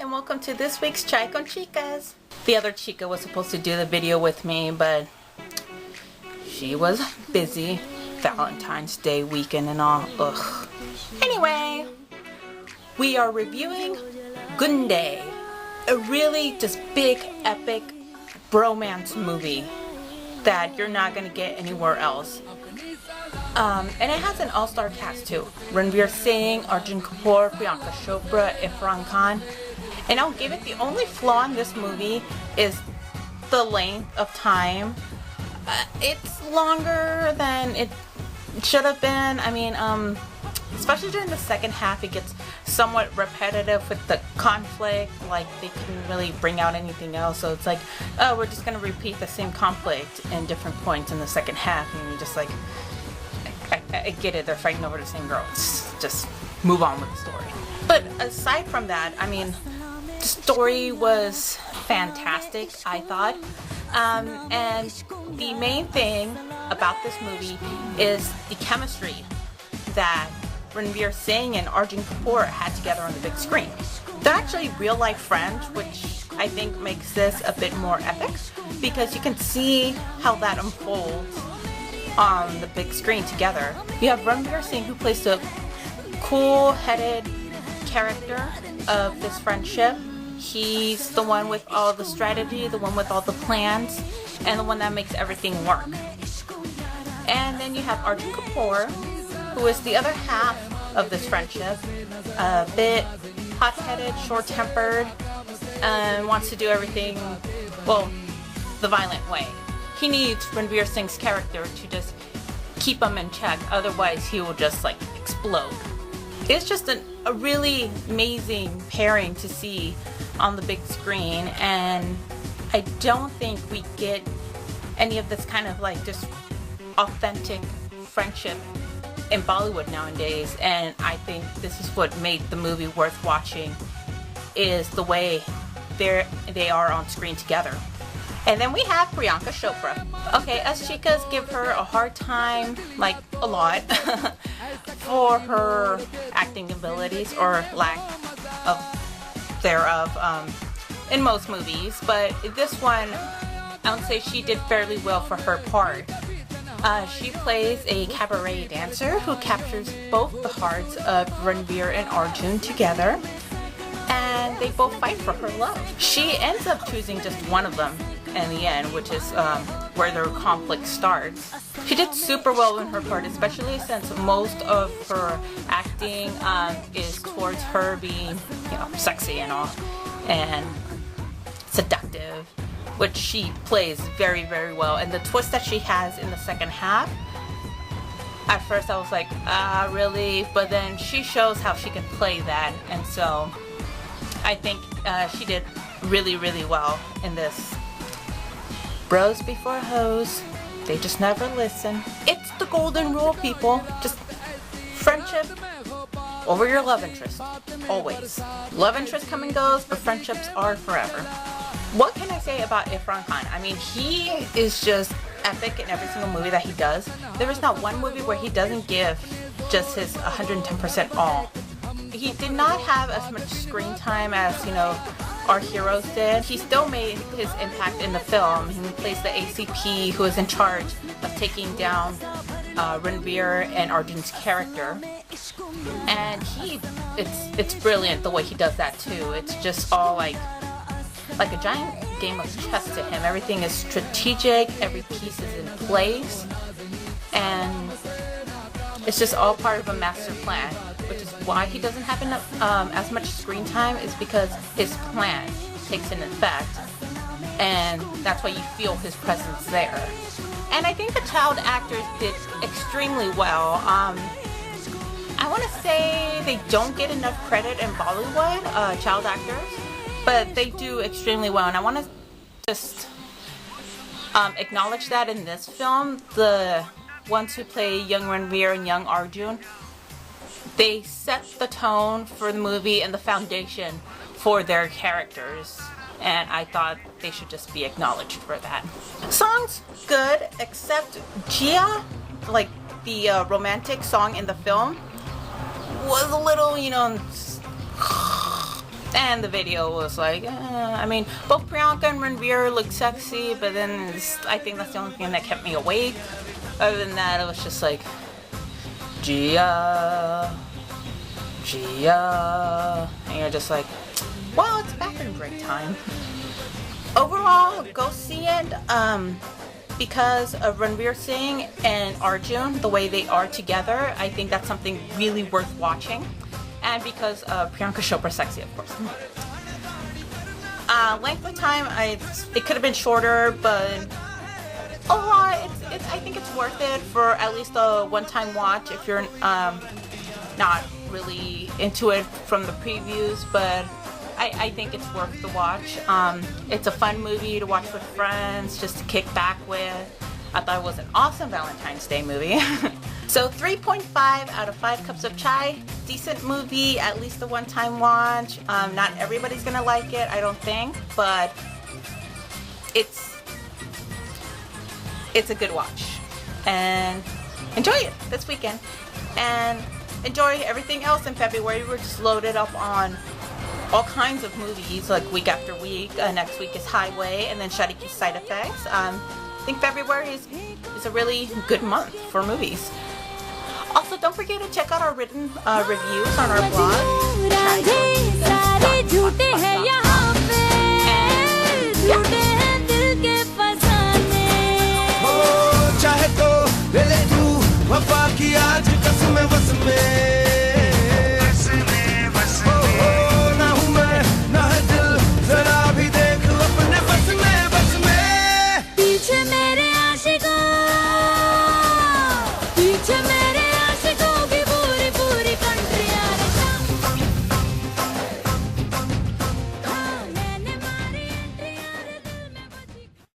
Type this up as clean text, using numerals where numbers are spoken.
Welcome to this week's Chai con Chicas. The other chica was supposed to do the video with me, but she was busy. Valentine's Day weekend and all. Ugh. Anyway, we are reviewing Gunday, a really just big, epic bromance movie that you're not gonna get anywhere else. And it has an all-star cast too. Ranveer Singh, Arjun, Kapoor, Priyanka, Chopra, Irrfan. And I'll give it, the only flaw in this movie is the length of time. It's longer than it should have been. I mean, especially during the second half, it gets somewhat repetitive with the conflict. Like, they couldn't really bring out anything else. So it's like, oh, we're just going to repeat the same conflict in different points in the second half. And you're just like, I get it, they're fighting over the same girl. Just move on with the story. But aside from that, I mean, the story was fantastic, I thought. And the main thing about this movie is the chemistry that Ranveer Singh and Arjun Kapoor had together on the big screen. They're actually real life friends, which I think makes this a bit more epic because you can see how that unfolds on the big screen together. You have Ranveer Singh, who plays the cool-headed character of this friendship. He's the one with all the strategy, the one with all the plans, and the one that makes everything work. And then you have Arjun Kapoor, who is the other half of this friendship, a bit hot-headed, short-tempered, and wants to do everything, well, the violent way. He needs Ranveer Singh's character to just keep him in check, otherwise he will just like explode. It's just a really amazing pairing to see on the big screen, and I don't think we get any of this kind of like just authentic friendship in Bollywood nowadays, and I think this is what made the movie worth watching, is the way they are on screen together. And then we have Priyanka Chopra. Okay, us chicas give her a hard time, like a lot, for her acting abilities or lack of thereof in most movies. But this one, I would say she did fairly well for her part. She plays a cabaret dancer who captures both the hearts of Ranveer and Arjun together, and they both fight for her love. She ends up choosing just one of them in the end, which is where their conflict starts. She did super well in her part, especially since most of her acting is towards her being, you know, sexy and all, and seductive, which she plays very, very well. And the twist that she has in the second half, at first I was like, really? But then she shows how she can play that, and so I think she did really, really well in this. Bros before hoes, they just never listen. It's the golden rule, people. Just friendship over your love interest, always. Love interest come and goes, but friendships are forever. What can I say about Irrfan? I mean, he is just epic in every single movie that he does. There is not one movie where he doesn't give just his 110% all. He did not have as much screen time as, you know, our heroes did. He still made his impact in the film. He plays the ACP who is in charge of taking down Ranveer and Arjun's character. And it's brilliant the way he does that too. It's just all like a giant game of chess to him. Everything is strategic, every piece is in place, and it's just all part of a master plan, which is why he doesn't have enough, as much screen time, is because his plan takes in effect, and that's why you feel his presence there. And I think the child actors did extremely well. I want to say they don't get enough credit in Bollywood, child actors, but they do extremely well. And I want to just acknowledge that in this film, the ones who play young Ranveer and young Arjun, they set the tone for the movie and the foundation for their characters, and I thought they should just be acknowledged for that. Song's good, except Gia, like the romantic song in the film, was a little, you know, and the video was like, I mean, both Priyanka and Ranveer look sexy, but then I think that's the only thing that kept me awake. Other than that, it was just like, Gia, and you're just like, well, it's bathroom break time. Overall, go see it because of Ranveer Singh and Arjun, the way they are together. I think that's something really worth watching. And because of Priyanka Chopra sexy, of course. Length of time, it could have been shorter, but overall, I think it's worth it for at least a one-time watch if you're not really into it from the previews, but I think it's worth the watch. It's a fun movie to watch with friends, just to kick back with. I thought it was an awesome Valentine's Day movie. So 3.5 out of 5 cups of chai. Decent movie, at least a one-time watch. Not everybody's gonna like it, I don't think, but it's a good watch. And enjoy it this weekend. And enjoy everything else in February. We're just loaded up on all kinds of movies, like week after week. Next week is Highway, and then Shadiki's Side Effects. I think February is a really good month for movies. Also, don't forget to check out our written reviews on our blog.